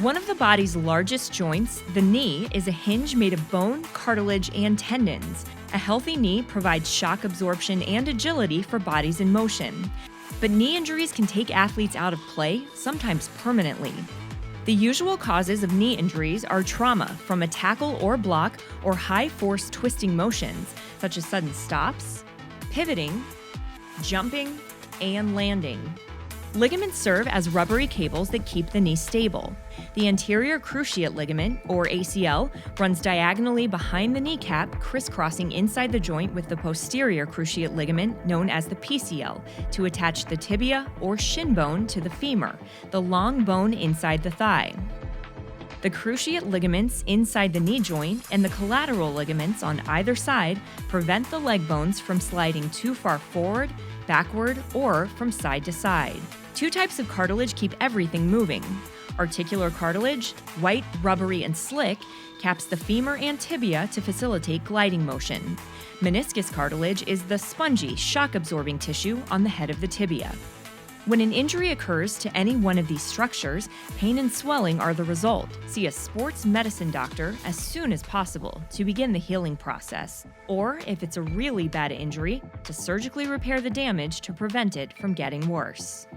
One of the body's largest joints, the knee, is a hinge made of bone, cartilage, and tendons. A healthy knee provides shock absorption and agility for bodies in motion. But knee injuries can take athletes out of play, sometimes permanently. The usual causes of knee injuries are trauma from a tackle or block or high-force twisting motions, such as sudden stops, pivoting, jumping, and landing. Ligaments serve as rubbery cables that keep the knee stable. The anterior cruciate ligament, or ACL, runs diagonally behind the kneecap, crisscrossing inside the joint with the posterior cruciate ligament, known as the PCL, to attach the tibia or shin bone to the femur, the long bone inside the thigh. The cruciate ligaments inside the knee joint and the collateral ligaments on either side prevent the leg bones from sliding too far forward, backward, or from side to side. Two types of cartilage keep everything moving. Articular cartilage, white, rubbery, and slick, caps the femur and tibia to facilitate gliding motion. Meniscus cartilage is the spongy, shock-absorbing tissue on the head of the tibia. When an injury occurs to any one of these structures, pain and swelling are the result. See a sports medicine doctor as soon as possible to begin the healing process. Or, if it's a really bad injury, to surgically repair the damage to prevent it from getting worse.